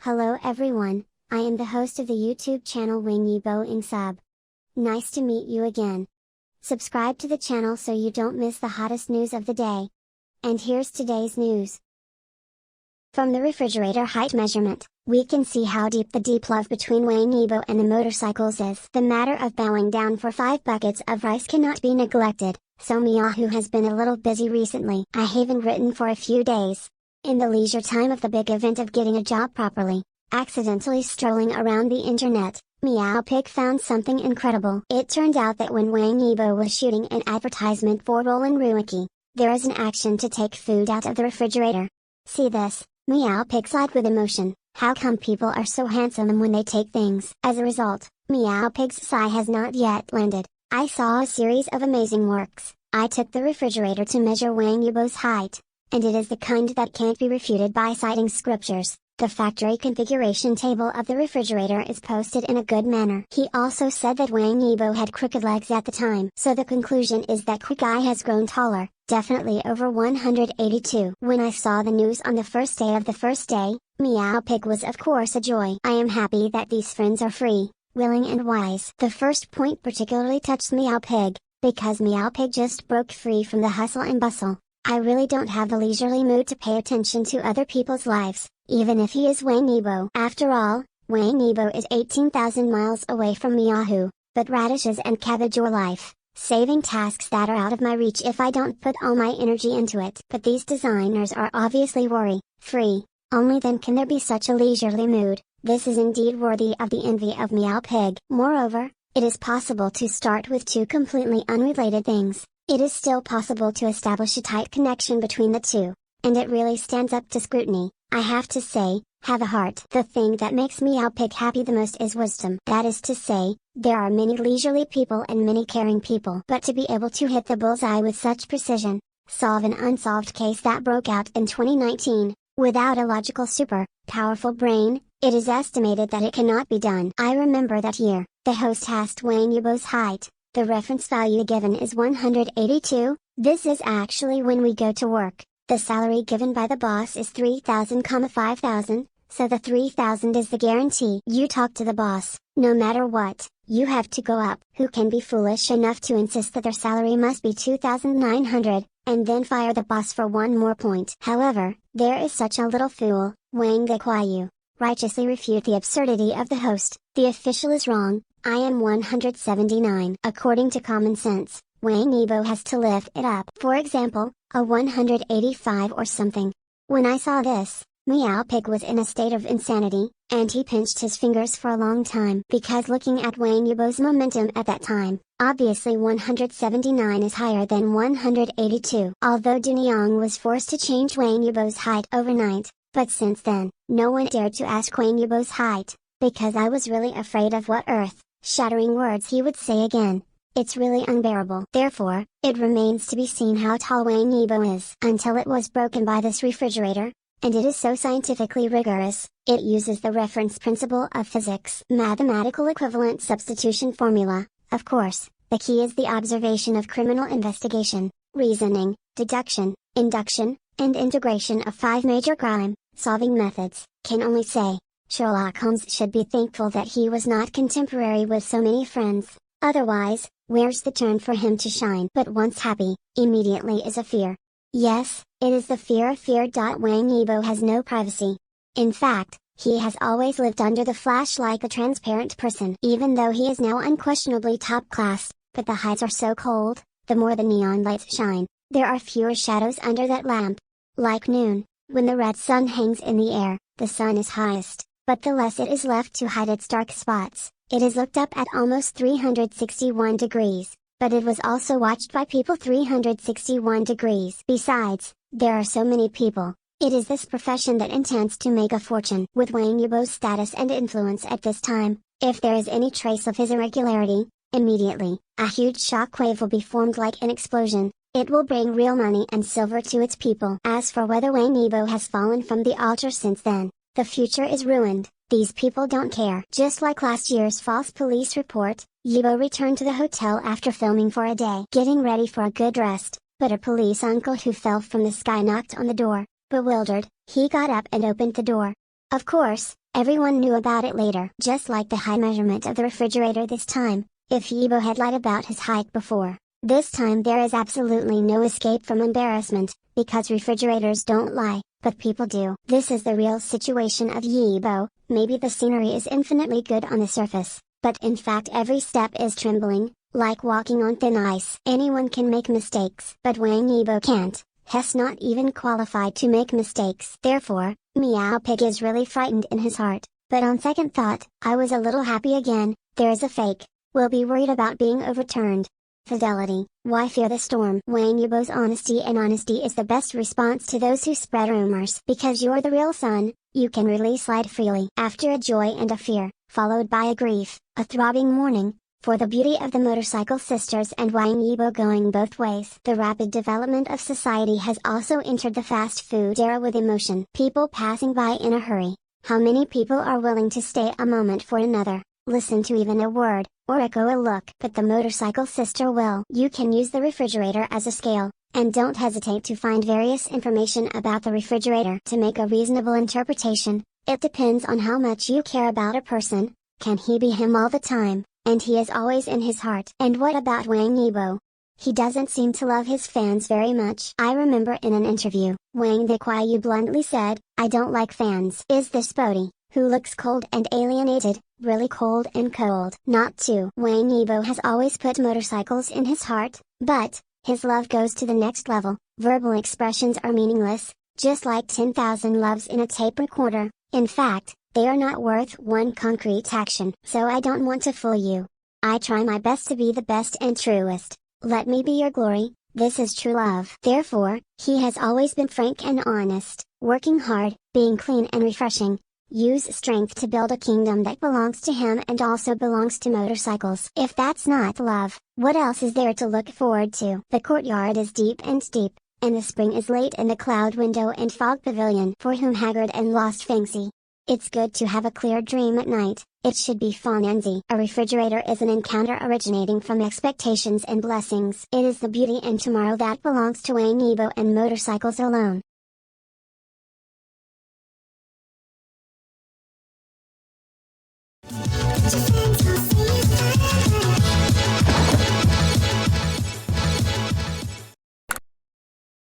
Hello everyone, I am the host of the YouTube channel Wangyibo EngSub. Nice to meet you again. Subscribe to the channel so you don't miss the hottest news of the day. And here's today's news. From the refrigerator height measurement, we can see how deep the deep love between Wangyibo and the motorcycles is. The matter of bowing down for 5 buckets of rice cannot be neglected, so Miaozhu has been a little busy recently. I haven't written for a few days. In the leisure time of the big event of getting a job properly, accidentally strolling around the internet, Meow Pig found something incredible. It turned out that when Wangyibo was shooting an advertisement for Aolan Ruiqi, there is an action to take food out of the refrigerator. See this, Meow Pig sighed with emotion. How come people are so handsome when they take things? As a result, Meow Pig's sigh has not yet landed. I saw a series of amazing works. I took the refrigerator to measure Wangyibo's height. And it is the kind that can't be refuted by citing scriptures. The factory configuration table of the refrigerator is posted in a good manner. He also said that Wangyibo had crooked legs at the time. So the conclusion is that Kugai has grown taller, definitely over 182. When I saw the news on the first day of the first day, Meow Pig was of course a joy. I am happy that these friends are free, willing and wise. The first point particularly touched Meow Pig, because Meow Pig just broke free from the hustle and bustle. I really don't have the leisurely mood to pay attention to other people's lives, even if he is Wangyibo. After all, Wangyibo is 18,000 miles away from Miaozhu, but radishes and cabbage are life, saving tasks that are out of my reach if I don't put all my energy into it. But these designers are obviously worry-free, only then can there be such a leisurely mood. This is indeed worthy of the envy of Meow Pig. Moreover, it is possible to start with 2 completely unrelated things. It is still possible to establish a tight connection between the two, and it really stands up to scrutiny. I have to say, have a heart. The thing that makes Meow Pig happy the most is wisdom. That is to say, there are many leisurely people and many caring people. But to be able to hit the bullseye with such precision, solve an unsolved case that broke out in 2019, without a logical powerful brain, it is estimated that it cannot be done. I remember that year, the host asked Wangyibo's height. The reference value given is 182, this is actually when we go to work. The salary given by the boss is 3,000, 5,000, so the 3,000 is the guarantee. You talk to the boss, no matter what, you have to go up. Who can be foolish enough to insist that their salary must be 2,900, and then fire the boss for 1 more point? However, there is such a little fool, Wang Yibo righteously refute the absurdity of the host. The official is wrong. I am 179. According to common sense, Wangyibo has to lift it up. For example, a 185 or something. When I saw this, Meow Pig was in a state of insanity, and he pinched his fingers for a long time. Because looking at Wangyibo's momentum at that time, obviously 179 is higher than 182. Although Dunyang was forced to change Wangyibo's height overnight, but since then, no one dared to ask Wangyibo's height, because I was really afraid of what shattering words he would say again. It's really unbearable. Therefore, it remains to be seen how tall Wangyibo is. Until it was broken by this refrigerator, and it is so scientifically rigorous, it uses the reference principle of physics. Mathematical equivalent substitution formula, of course. The key is the observation of criminal investigation, reasoning, deduction, induction, and integration of 5 major crime-solving methods. Can only say, Sherlock Holmes should be thankful that he was not contemporary with so many friends, otherwise, where's the turn for him to shine? But once happy, immediately is a fear. Yes, it is the fear of fear. Wangyibo has no privacy. In fact, he has always lived under the flash like a transparent person. Even though he is now unquestionably top class, but the heights are so cold, the more the neon lights shine, there are fewer shadows under that lamp. Like noon, when the red sun hangs in the air, the sun is highest. But the less it is left to hide its dark spots, it is looked up at almost 361 degrees, but it was also watched by people 361 degrees. Besides, there are so many people, it is this profession that intends to make a fortune. With Wangyibo's status and influence at this time, if there is any trace of his irregularity, immediately, a huge shockwave will be formed like an explosion. It will bring real money and silver to its people. As for whether Wangyibo has fallen from the altar since then, the future is ruined. These people don't care. Just like last year's false police report, Yibo returned to the hotel after filming for a day, getting ready for a good rest, but a police uncle who fell from the sky knocked on the door. Bewildered, he got up and opened the door. Of course, everyone knew about it later. Just like the height measurement of the refrigerator this time, if Yibo had lied about his height before, this time there is absolutely no escape from embarrassment, because refrigerators don't lie, but people do. This is the real situation of Yibo. Maybe the scenery is infinitely good on the surface, but in fact every step is trembling, like walking on thin ice. Anyone can make mistakes, but Wangyibo can't. He's not even qualified to make mistakes. Therefore, Meow Pig is really frightened in his heart, but on second thought, I was a little happy again. There is a fake. We'll be worried about being overturned. Fidelity. Why fear the storm? Wangyibo's honesty, and honesty is the best response to those who spread rumors. Because you're the real son, you can really slide freely. After a joy and a fear, followed by a grief, a throbbing mourning, for the beauty of the motorcycle sisters and Wangyibo going both ways. The rapid development of society has also entered the fast food era with emotion. People passing by in a hurry. How many people are willing to stay a moment for another, listen to even a word, or echo a look? But the motorcycle sister will. You can use the refrigerator as a scale, and don't hesitate to find various information about the refrigerator to make a reasonable interpretation. It depends on how much you care about a person. Can he be him all the time? And he is always in his heart. And what about Wangyibo? He doesn't seem to love his fans very much. I remember in an interview, Wangyibo bluntly said, "I don't like fans." Is this Bodhi, who looks cold and alienated, really cold and cold? Not to. Wangyibo has always put motorcycles in his heart, but his love goes to the next level. Verbal expressions are meaningless, just like 10,000 loves in a tape recorder. In fact, they are not worth one concrete action. So I don't want to fool you. I try my best to be the best and truest. Let me be your glory. This is true love. Therefore, he has always been frank and honest, working hard, being clean and refreshing. Use strength to build a kingdom that belongs to him and also belongs to motorcycles. If that's not love, what else is there to look forward to? The courtyard is deep and steep, and the spring is late in the cloud window and fog pavilion. For whom haggard and lost fancy. It's good to have a clear dream at night. It should be fun and easy. A refrigerator is an encounter originating from expectations and blessings. It is the beauty and tomorrow that belongs to Wangyibo and motorcycles alone. Just